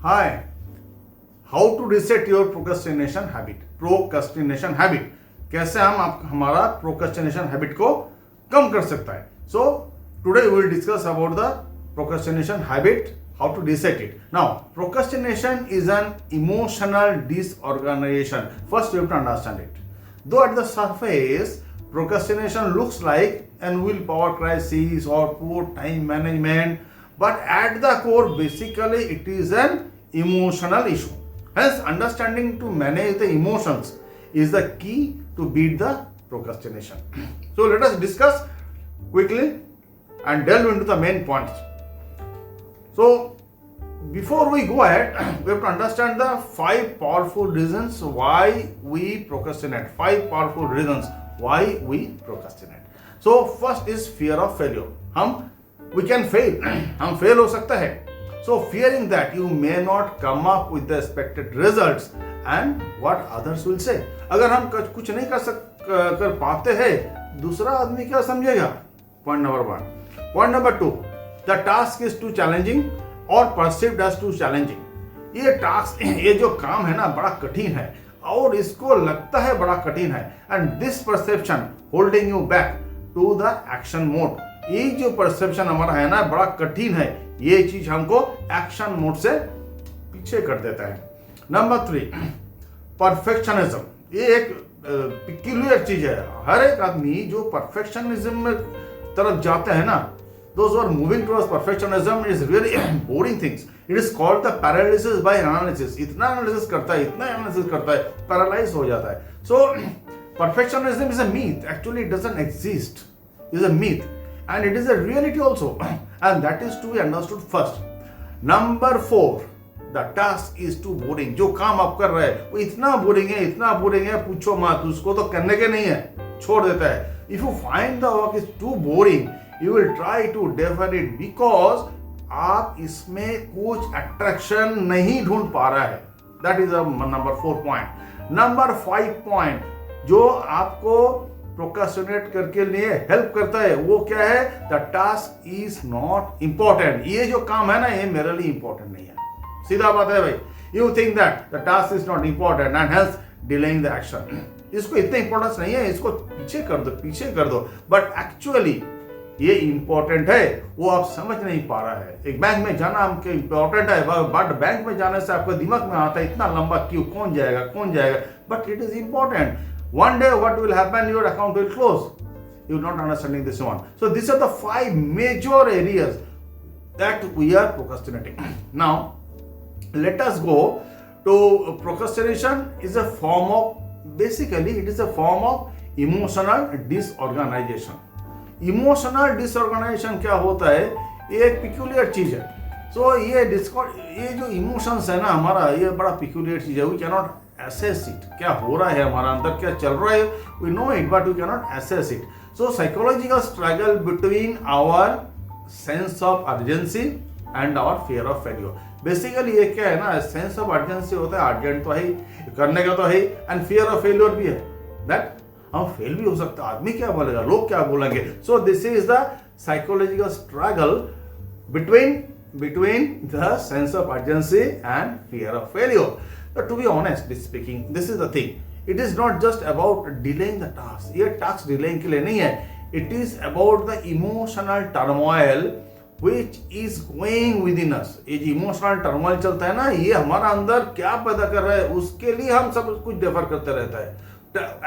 Hi, how to reset your procrastination habit. कैसे हम हमारा प्रोक्रेस्टिनेशन हैबिट को कम कर सकता है। So today we will discuss about the procrastination habit, how to reset it. Now, procrastination is an emotional disorganization. First, you have to understand it. Though at the surface, procrastination looks like an willpower crisis or poor time management, but at the core, basically, it is an emotional issue. Hence, understanding to manage the emotions is the key to beat the procrastination. So, let us discuss quickly and delve into the main points. So, before we go ahead, we have to understand the 5 powerful reasons why we procrastinate. 5 powerful reasons why we procrastinate. So, first is fear of failure. We can fail. हम fail हो सकता है. So, fearing that you may not come up with the expected results and what others will say. अगर हम कुछ नहीं कर पाते हैं, दूसरा आदमी क्या समझेगा? Point number 1. Point number 2. The task is too challenging or perceived as too challenging. ये जो काम है ना बड़ा कठिन है और इसको लगता है बड़ा कठिन है, and this perception holding you back to the action mode. ये जो perception हमारा है ना बड़ा कठिन है, ये चीज हमको action mode से पीछे कर देता है. Number 3, perfectionism. ये एक peculiar चीज है. हर एक आदमी जो perfectionism में तरफ जाते हैं ना, those who are moving towards perfectionism is really boring things. It is called the paralysis by analysis. इतना analysis करता है, paralyze हो जाता है. So, perfectionism is a myth. Actually, it doesn't exist. It is a myth. And it is a reality also. And that is to be understood first. Number 4, the task is too boring. जो काम आप कर रहे हैं, वो इतना boring है, पूछो मत, उसको तो करने के नहीं है, छोड़ देता है. If you find the work is too boring, you will try to defer it because आप इसमें कुछ attraction नहीं ढूंढ पा रहा है. That is number 4 point. Number 5 point जो आपको procrastinate करके लिए help करता है, वो क्या है? The task is not important. ये जो काम है ना, ये मेरे लिए important नहीं है. सीधा बात है भाई. You think that the task is not important and hence delaying the action. इसको इतना इंपॉर्टेंस नहीं है, इसको पीछे कर दो. बट एक्चुअली ये इंपॉर्टेंट है, वो आप समझ नहीं पा रहा है. एक बैंक में जाना हमको इंपॉर्टेंट है, बट बैंक में जाने से आपको दिमाग में आता है इतना लंबा क्यों, कौन जाएगा. But it is important. One day what will happen, your account will close. You are not understanding this one. So these are the 5 major areas that we are procrastinating. Now let us go to procrastination is a form of, basically it is a form of emotional disorganization. Emotional disorganisation क्या होता है? ये एक peculiar चीज है. सो ये जो emotions है ना हमारा, ये बड़ा पिक्यूलियर चीज है. We can not assess it. क्या हो रहा है हमारा अंदर, क्या चल रहा है, we know it but we cannot assess it. So psychological struggle between our sense of urgency and our fear of failure. Basically ये क्या है ना, सेंस ऑफ अर्जेंसी होता है, अर्जेंट तो है, करने का तो है, एंड फियर ऑफ फेल्योर भी है. दैट हम फेल भी हो सकता है, आदमी क्या बोलेगा, लोग क्या बोलेंगे. So this is the psychological struggle between the sense of urgency and fear of failure. But to be honest speaking, this is the thing. It is not just about delaying the task. ये task delaying के लिए नहीं है. It is about the emotional turmoil which is going within us. ये जो emotional turmoil चलता है ना, ये हमारा अंदर क्या पैदा कर रहा है, उसके लिए हम सब कुछ डेफर करते रहता है.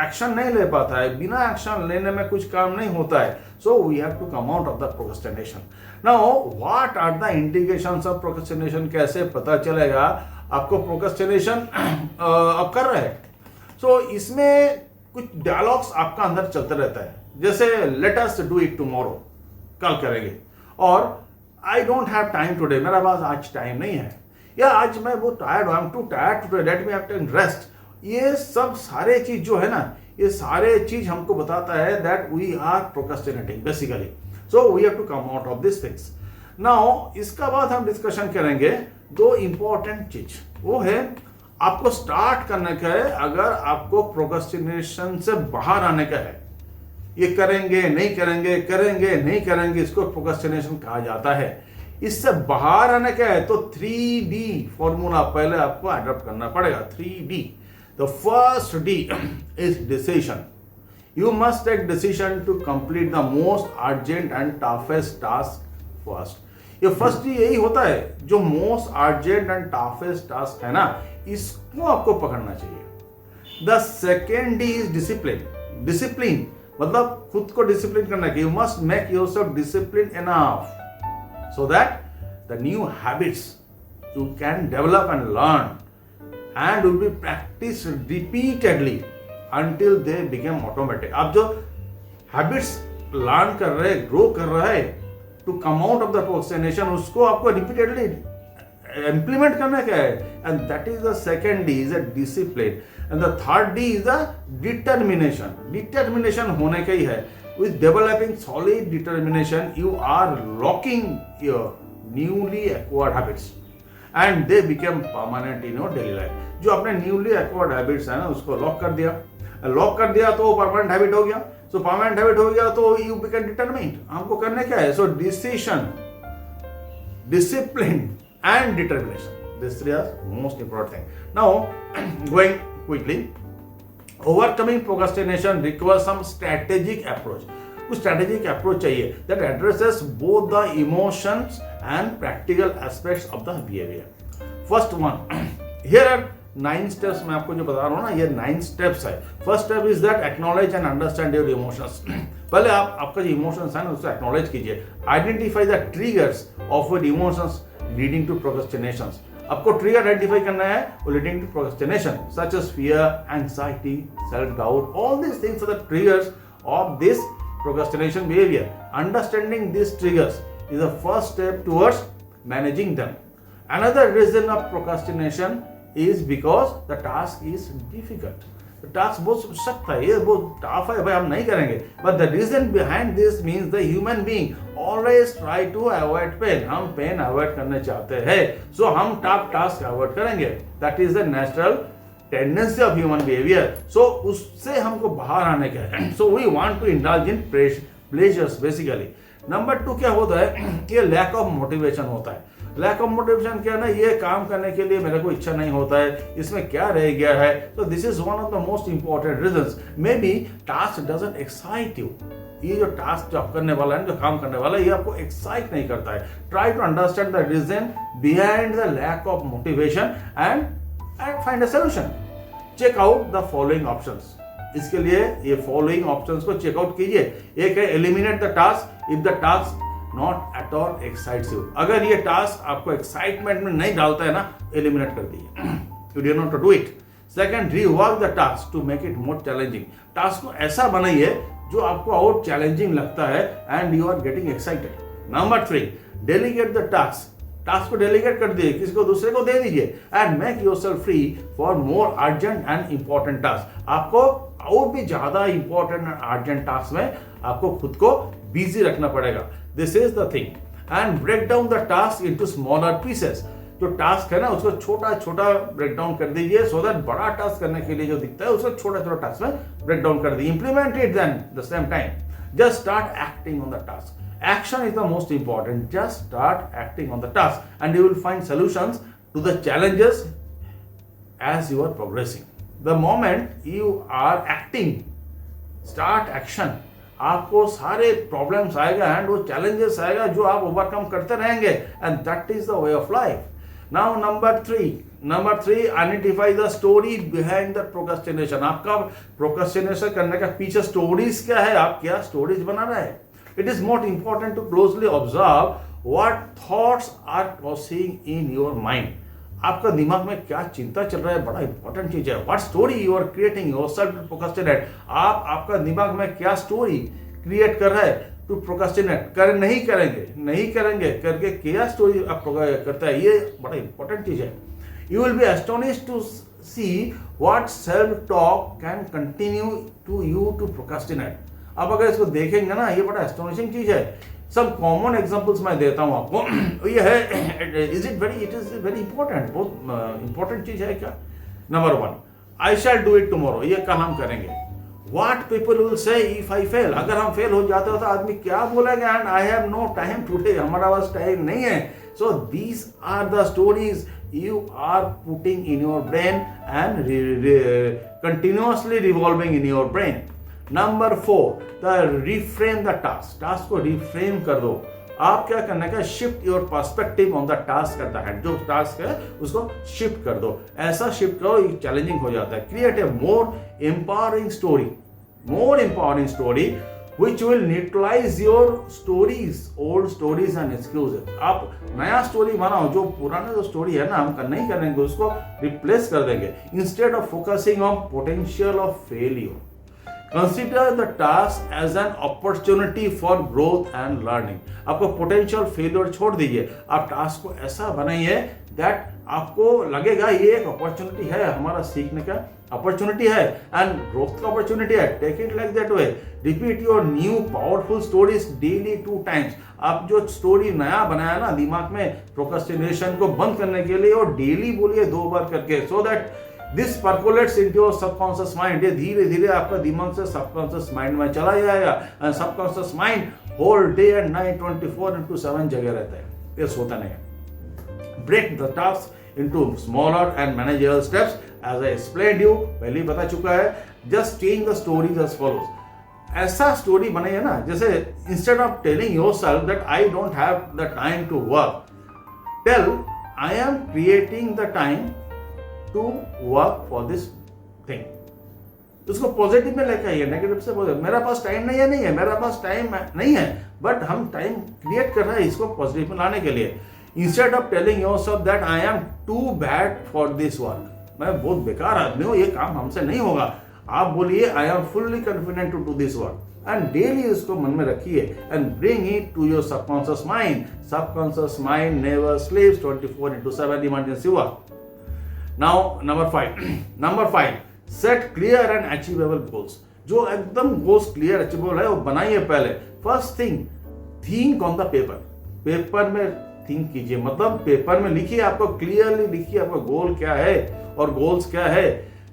एक्शन नहीं ले पाता है, बिना एक्शन लेने में कुछ काम नहीं होता है. So we have to come out of the procrastination. Now what are the indications of procrastination? कैसे पता चलेगा आपको प्रोक्रेस्टिनेशन आप कर रहे हैं? सो इसमें कुछ डायलॉग्स आपका अंदर चलते रहता है, जैसे let us do it tomorrow, कल करेंगे, और आई डोंट हैव टाइम टुडे, मेरा पास आज टाइम नहीं है, या आज मैं बहुत टायर्ड हूं, I am too tired today, let me have take rest. ये सब सारे चीज जो है ना, ये सारे चीज हमको बताता है that we are procrastinating basically. So we have to come out of this things. Now इसका बाद हम डिस्कशन करेंगे 2 इंपॉर्टेंट चीज. वो है आपको स्टार्ट करने का है, अगर आपको प्रोक्रेस्टिनेशन से बाहर आने का है. ये करेंगे नहीं करेंगे, इसको प्रोक्रेस्टिनेशन कहा जाता है. इससे बाहर आने क्या है, तो 3D फॉर्मूला पहले आपको अडॉप्ट करना पड़ेगा। 3D, the first D is decision. You must take decision to complete the most urgent and toughest task first. ये फर्स्ट D यही होता है, जो most urgent and toughest task है ना, इसको आपको पकड़ना चाहिए। The second D is discipline. Discipline मतलब खुद को डिसिप्लिन करना कि you must make yourself discipline enough so that the new habits you can develop and learn and will be practiced repeatedly until they become automatic। आप जो habits learn कर रहे हैं, grow कर रहे हैं to come out of the procrastination, उसको आपको repeatedly implement करना क्या है, and that is the second D is a discipline, and the third D is the determination। determination होने का ही है। With developing solid determination, you are locking your newly acquired habits and they become permanent in your daily life। जो अपने newly acquired habits है ना, उसको lock कर दिया तो परमानेंट हैबिट हो गया। सो परमानेंट हैबिट हो गया तो यू बिकम डिटरमिन्ड। हमको करने क्या है, so decision, discipline and determination, this three are most important thing. Now going quickly, overcoming procrastination requires some strategic approach. कुछ स्ट्रेटेजिक अप्रोच चाहिए that addresses both the emotions and practical aspects of the behaviour. First one, here are 9 steps. मैं आपको जो बता रहा हूँ ना, ये 9 स्टेप्स है। First step is that acknowledge and understand your emotions. पहले आपका जो इमोशंस है ना, उसको एक्नॉलेज कीजिए। Identify the triggers of your emotions leading to procrastination. आपको ट्रिगर आइडेंटिफाई करना है leading to procrastination, such as fear, anxiety, self doubt. All this things are the triggers of this procrastination behavior. Understanding these triggers is the first step towards managing them. Another reason of procrastination is because the task is difficult. The task बहुत सख्त है, ये बहुत tough है, भाई हम नहीं करेंगे। But the reason behind this means the human being always try to avoid pain। हम पेन अवॉइड करना चाहते हैं, so हम टफ टास्क अवॉइड करेंगे। That is the natural tendency of human behaviour. So उससे हमको बाहर आने का है। So we want to indulge in pleasures basically. Number 2 क्या होता है, ये लैक ऑफ मोटिवेशन होता है। लैक ऑफ मोटिवेशन क्या है ना, ये काम करने के लिए मेरे को इच्छा नहीं होता है, इसमें क्या रह गया है। तो this is one of the most important reasons. May be task doesn't excite you. ये जो टास्क जो आप करने वाला है, जो काम करने वाला है, ये आपको एक्साइट नहीं करता है। Try to understand the reason behind the lack of motivation and find a solution. Check out the following options. इसके लिए ये फॉलोइंग ऑप्शंस को चेकआउट कीजिए। एक है eliminate the task if the task not at all excites you. अगर ये task आपको एक्साइटमेंट में नहीं डालता है ना, एलिमिनेट कर दीजिए। You do not to do it. Second, rework the task to make it more challenging. Task को ऐसा बनाइए जो आपको और चैलेंजिंग लगता है and you are getting excited. Number 3, delegate the task. Task को डेलीगेट कर दिए, किसी को दूसरे को दे दीजिए। And make yourself free for more urgent and important task. आपको और भी ज्यादा इंपॉर्टेंट एंड अर्जेंट टास्क में आपको खुद को बिजी रखना पड़ेगा। This is the thing. And break down the task into smaller pieces. जो टास्क है ना, उसको छोटा छोटा ब्रेक डाउन कर दीजिए, सो दैट बड़ा टास्क करने के लिए जो दिखता है उसको छोटा छोटा टास्क में ब्रेक डाउन कर दीजिए। Implement it then the same time. Just start acting on the task. Action is the most important. Just start acting on the task and you will find solutions to the challenges as you are progressing. The moment you are acting, start action, आपको सारे problems आएगा and वो challenges आएगा जो आप overcome करते रहेंगे, and that is the way of life. Now number 3, identify the story behind the procrastination. आपका प्रोक्रास्टिनेशन करने का पीछे स्टोरीज क्या है, आप क्या स्टोरीज बना रहे हैं। It is more important to closely observe what thoughts are crossing in your mind. आपका दिमाग में क्या चिंता चल रहा है, बड़ा इंपॉर्टेंट चीज है। What story you are creating yourself to procrastinate. आपका दिमाग में क्या स्टोरी क्रिएट कर रहा है टू प्रोक्रास्टिनेट। नहीं करेंगे करके क्या स्टोरी आप करता है, ये बड़ा इंपॉर्टेंट चीज है। You will be astonished to see what self-talk can continue to you to procrastinate. अब अगर इसको देखेंगे ना, ये बड़ा एस्टोनिशिंग चीज है। सब कॉमन एग्जांपल्स मैं देता हूं आपको। ये है, इट इज वेरी इंपॉर्टेंट, बहुत इंपॉर्टेंट चीज है क्या। Number 1, I shall do it tomorrow. ये कल हम करेंगे। What people will say if I fail? अगर हम फेल हो जाते हो तो आदमी क्या बोलेगा? And I have no time today. हमारा पास टाइम नहीं है. So these are the stories you are putting in your brain and continuously revolving in your brain. Number 4, reframe the task. Task को reframe कर दो. आप क्या करना है, shift your perspective on the task at the hand. जो task है उसको शिफ्ट कर दो. ऐसा शिफ्ट करो चैलेंजिंग हो जाता है. Create a more empowering story which will neutralize your stories, old stories and excuses. आप नया स्टोरी बनाओ. जो पुराना जो स्टोरी है ना हम नहीं करेंगे, उसको रिप्लेस कर देंगे. Instead of focusing on potential of failure, Consider the task as an opportunity for growth and learning. आपको पोटेंशियल फेलियर छोड़ दीजिए. आप टास्क को ऐसा बनाइए दैट आपको लगेगा ये एक अपॉर्चुनिटी है, हमारा सीखने का अपॉर्चुनिटी है एंड ग्रोथ का अपॉर्चुनिटी है. Take it like that way. Repeat your new powerful stories daily 2 times. आप जो स्टोरी नया बनाया ना दिमाग में प्रोक्रेस्टिनेशन को बंद करने के लिए, और डेली बोलिए 2 बार करके, so that this percolates into your subconscious mind. ये धीरे धीरे आपका दिमाग से सबकॉन्शियस माइंड में चला जाएगा. And subconscious mind whole day and night 24/7 जगह रहता है, ये सोता नहीं है. Break the task into smaller and manageable steps. As I explained you, पहले ही बता चुका है. Just change the stories as follows. ऐसा स्टोरी बनाइए ना, जैसे instead of telling yourself that I don't have the time to work, tell I am creating the time to work for this thing. उसको पॉजिटिव में लेकर आइए, negative से positive. मेरा पास टाइम नहीं है, मेरा पास टाइम नहीं है, बट हम टाइम क्रिएट कर रहे हैं इसको पॉजिटिव में लाने के लिए. Instead of telling yourself that I am too bad for this work, मैं बहुत बेकार आदमी हूँ, ये काम हमसे नहीं होगा, आप बोलिए I am fully confident to do this work. And daily इसको मन में रखिए and bring it to your subconscious mind. Subconscious mind never sleeps. 24/7 emergency work. Now number 5, set clear and achievable goals. जो एकदम गोल्स क्लियर अचीवेबल है वो बनाइए पहले. First thing, think on the paper. Paper में थिंक कीजिए, मतलब paper में लिखिए, आपको क्लियरली लिखिए आपका गोल क्या है और गोल्स क्या है.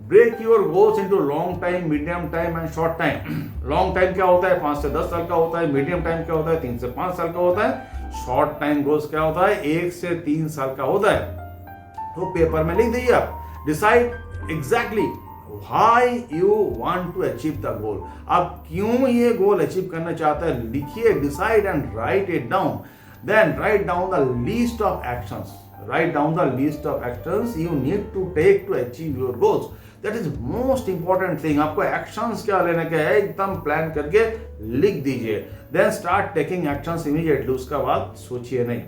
Break your goals into long time, medium time and short time. Long time क्या होता है? 5 से 10 साल का होता है. मीडियम टाइम क्या होता है? 3 से 5 साल का होता है. शॉर्ट टाइम गोल्स क्या होता है? 1 से 3 साल का होता है. तो पेपर में लिख दीजिए आप. Decide exactly why you want to achieve the goal. आप क्यों ये गोल अचीव करना चाहते हैं लिखिए. Decide and write it down. Then write down the list of actions. Write down the list of actions you need to take to achieve your goals. That is most important thing. आपको actions क्या लेने के है एकदम plan करके लिख दीजिए. Then start taking actions immediately. उसका बाद सोचिए नहीं,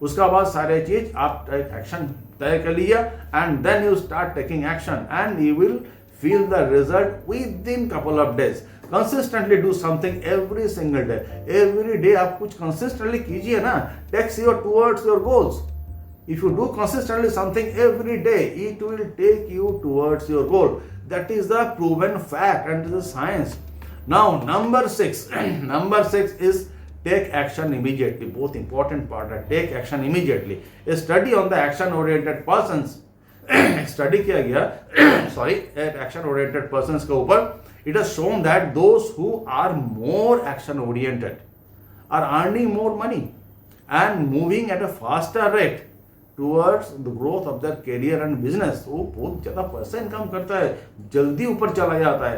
उसका बाद सारे चीज आप एक्शन तय कर लिया and then you start taking action and you will feel the result within couple of days. Consistently do something every single day. Every day आप कुछ कंसिस्टेंटली कीजिए ना, takes your towards your goals. If you do consistently something every day, it will take you towards your goal. That is the proven fact and it is science. Now, number 6. Number 6 is take action immediately. Both important part है. Take action immediately. A study on the action-oriented persons. Study किया गया. Sorry, action-oriented persons के ऊपर. It has shown that those who are more action-oriented are earning more money and moving at a faster rate towards the growth of their career and business. वो बहुत ज़्यादा पैसा income करता है, जल्दी ऊपर चला जाता है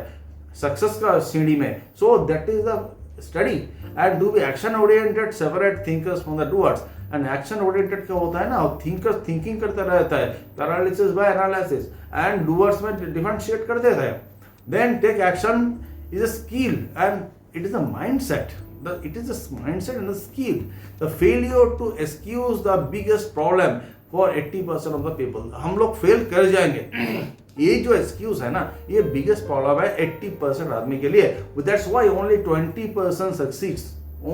सक्सेस का सीढ़ी में. So that is the study. And do be action oriented separate thinkers from the doers. And action oriented क्या होता है ना, thinkers thinking करता रहता है, paralysis by analysis, and doers में differentiate कर देता है. Then take action is a skill and it is a mindset. It is a mindset and a skill. The failure to excuse the biggest problem for 80% of the people. हम लोग fail कर जाएंगे. ये जो excuse है ना, ये biggest problem है 80% आदमी के लिए. That's why only 20% succeeds.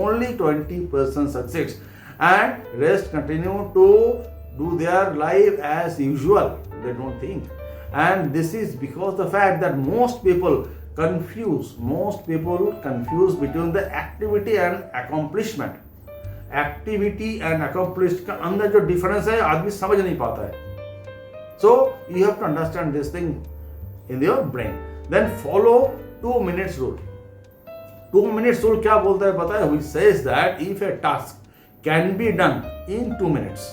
Only 20% succeeds. And rest continue to do their life as usual. They don't think. And this is because the fact that most people confuse between the activity and accomplishment. Activity and accomplishment का अंदर जो difference है आदमी समझ नहीं पाता है. So you have to understand this thing in your brain. Then follow 2 minutes rule. 2 minutes rule क्या बोलता है पता है? Which says that if a task can be done in 2 minutes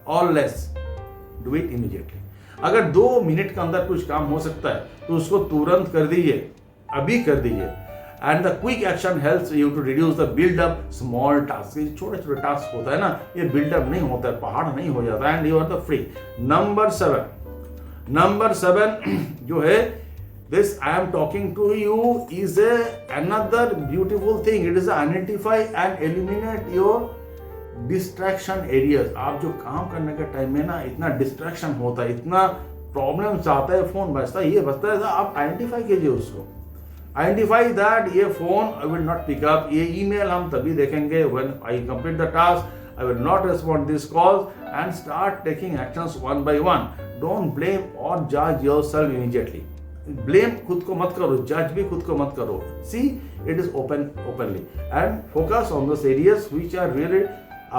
or less, do it immediately. अगर 2 minute के अंदर कुछ काम हो सकता है तो उसको तुरंत कर दीजिए, अभी कर दीजिए. And the quick action helps you to reduce the build up small tasks. ये छोटे छोटे टास्क होता है ना, ये build up नहीं होता है, पहाड़ नहीं हो जाता है, and you are the free. Number 7 जो है, this I am talking to you is another beautiful thing. It is identify and eliminate your distraction areas. आप जो काम करने के टाइम में ना इतना डिस्ट्रैक्शन होता है, इतना प्रॉब्लम्स आता है, फोन बजता है, ये बजता है, आप आइडेंटिफाई कीजिए उसको. आइडेंटिफाई दैट ये phone I will not pick up, ये ईमेल हम तभी देखेंगे when I complete the task, I will not respond this calls, and start taking actions one by one. Don't blame और जज योरसेल्फ इमीडिएटली. ब्लेम खुद को मत करो, जज भी खुद को मत करो. See it is openly and focus on those areas which are really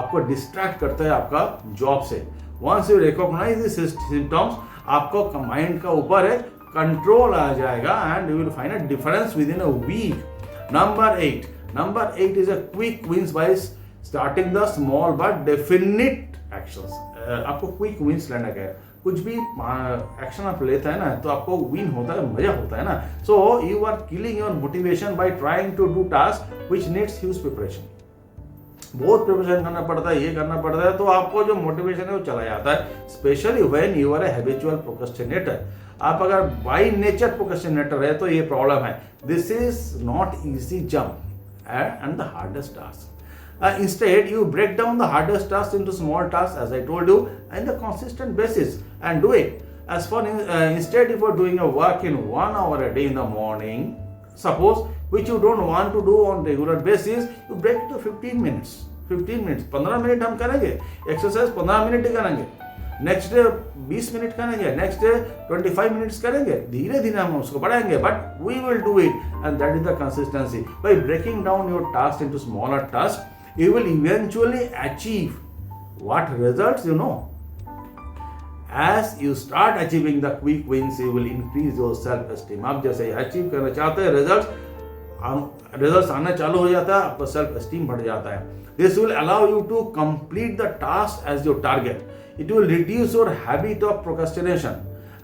आपको डिस्ट्रैक्ट करता है आपका जॉब से. Once you recognise this symptoms, आपको माइंड का ऊपर है कंट्रोल आ जाएगा, and you will find a difference within a week वीक. नंबर 8 is a quick wins by starting the small but definite actions. आपको क्विक विंस लेना है. कुछ भी एक्शन आप लेते हैं ना तो आपको विन होता है, मजा होता है ना. So you are killing your motivation by trying to do task which needs huge preparation. बहुत प्रिपरेशन करना पड़ता है, ये करना पड़ता है, तो आपको जो मोटिवेशन है वो चला जाता है. Specially when you are a habitual procrastinator. आप अगर बाय नेचर प्रोक्रेस्टिनेटर है तो ये प्रॉब्लम है. This is not easy jump and the hardest task. Instead, you break down the hardest tasks into small tasks, as I told you, on the consistent basis, and do it. As for instead, if you are doing a work in 1 hour a day in the morning, suppose, which you don't want to do on regular basis, you break it to 15 minutes. 15 minutes, 15 minute हम करेंगे. Exercise 15 minute ही करेंगे. Next day 20 minute करेंगे. Next day 25 minutes करेंगे. धीरे धीरे हम उसको बढ़ाएंगे, but we will do it, and that is the consistency. By breaking down your task into smaller task, you will eventually achieve what results you know. As you start achieving the quick wins, you will increase your self-esteem. आप जैसे achieve करना चाहते हैं results आना चालू हो जाता है, आपका सेल्फ एस्टीम बढ़ जाता है. This will allow you to complete the task as your target. It will reduce your habit of procrastination.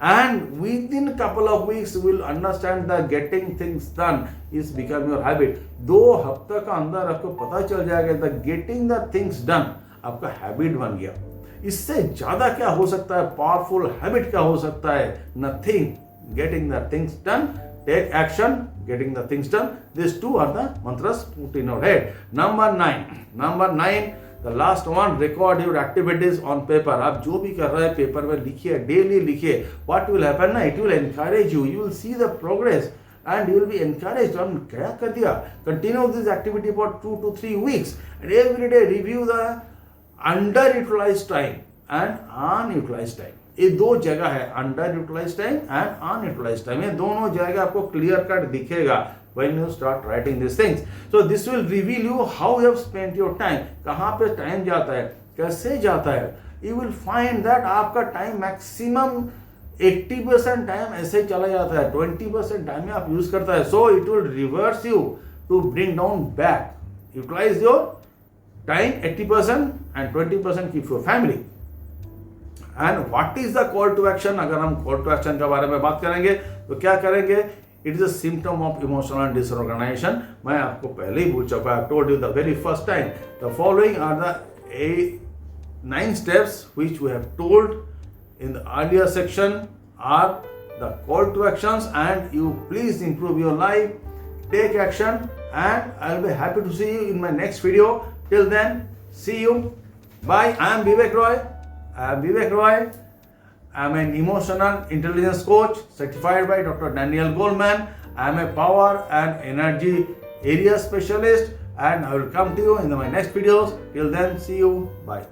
And within a couple of weeks, you will understand that getting things done is become your habit. 2 हफ्ते का अंदर आपको पता चल जाएगा that getting the things done आपका habit बन गया. इससे ज्यादा क्या हो सकता है? पावरफुल हैबिट क्या हो सकता है? Nothing. Getting the things done, take action, getting the things done. These 2 are the mantras put in your head. Number 9, the last one, record your activities on paper. आप जो भी कर रहे हैं पेपर में लिखिए, डेली लिखिए. What will happen ना? It will encourage you. You will see the progress and you will be encouraged. हम क्या कर दिया? Continue this activity for 2 to 3 weeks and every day review the underutilized time and unutilized time. ये 2 जगह है, underutilized time and unutilized time. ये दोनों जगह आपको क्लियर कट दिखेगा when you start writing these things. So this will reveal you how you have spent your time. कहाँ पे टाइम जाता है, कैसे जाता है. You will find that आपका टाइम मैक्सिमम 80% टाइम ऐसे चला जाता है, 20% टाइम में आप यूज करता है. So it will reverse you to bring down back. Utilize your time 80% and 20% keep your family. And what is the call to action? अगर हम call to action के बारे में बात करेंगे तो क्या करेंगे? It is a symptom of emotional disorganization. मैं आपको पहले ही बोल चुका. I told you the very first time. The following are the 9 steps which we have told in the earlier section are the call to actions, and you please improve your life, take action, and I'll be happy to see you in my next video. Till then, see you. Bye. I am Vivek Roy. I am an emotional intelligence coach certified by Dr. Daniel Goleman. I am a power and energy area specialist, and I will come to you in my next videos. Till then, see you. Bye.